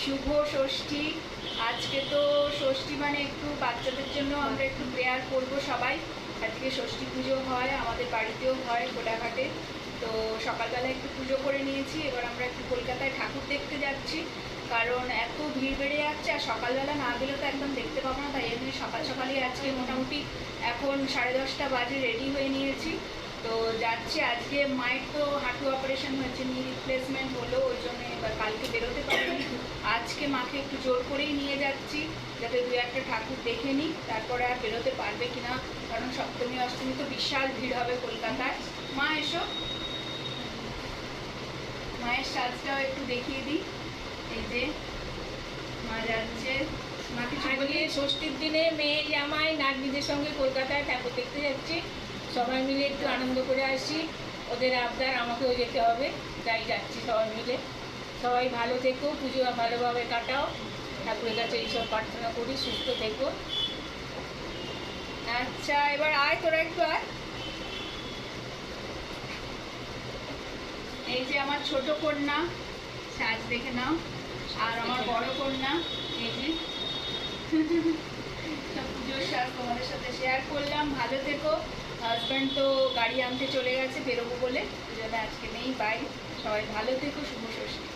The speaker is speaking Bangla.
শুভ ষষ্ঠী। আজকে তো ষষ্ঠী মানে একটু বাচ্চাদের জন্য আমরা একটু প্রেয়ার করব সবাই। আজকে ষষ্ঠী পুজো হয়, আমাদের বাড়িতেও হয় কোলাঘাটে। তো সকালবেলা একটু পুজো করে নিয়েছি, এবার আমরা একটু কলকাতায় ঠাকুর দেখতে যাচ্ছি, কারণ এত ভিড় বেড়ে যাচ্ছে আর সকালবেলা না গেলে তো একদম দেখতে পাবো না। তাই এমনি সকাল সকালই আজকে মোটামুটি এখন 10:30 বাজে রেডি হয়ে নিয়েছি। তো যাচ্ছি। আজকে মায়ের তো হাঁটু অপারেশন হয়েছে, নি রিপ্লেসমেন্ট হলো, ওই জন্য এবার কালকে বেরোতে পারিনি। আজকে মাকে একটু জোর করেই নিয়ে যাচ্ছি, যাতে দু একটা ঠাকুর দেখে নিই, তারপরে আর বেরোতে পারবে কিনা, কারণ সপ্তমী অষ্টমী তো বিশাল ভিড় হবে কলকাতায়। মা এসো, মায়ের সাজটাও একটু দেখিয়ে দিই। এই যে মা যাচ্ছে। মা কিছু আজকে ষষ্ঠীর দিনে মেয়ে জামাই নাতনিদের সঙ্গে কলকাতায় ঠাকুর দেখতে যাচ্ছি। সবাই মিলে একটু আনন্দ করে আসি। ওদের আবদার, আমাকেও যেতে হবে, তাই যাচ্ছি সবাই মিলে। সবাই ভালো থেকো, পুজো ভালোভাবে কাটাও, ঠাকুরের কাছে এইসব প্রার্থনা করি, সুস্থ থেকো। আচ্ছা, এবার আয়, তোরা একটু আয়। এই যে আমার ছোট কন্যা, সাজ দেখে নাও। আর আমার বড় কন্যা, এই যে পুজোর সাজ তোমাদের সাথে শেয়ার করলাম। ভালো থেকো। হাজব্যান্ড তো গাড়ি আনতে চলে গেছে, বেরোবো বলে, ওই জন্য আজকে নেই। বাই, সবাই ভালো থেকো। শুভ ষষ্ঠী।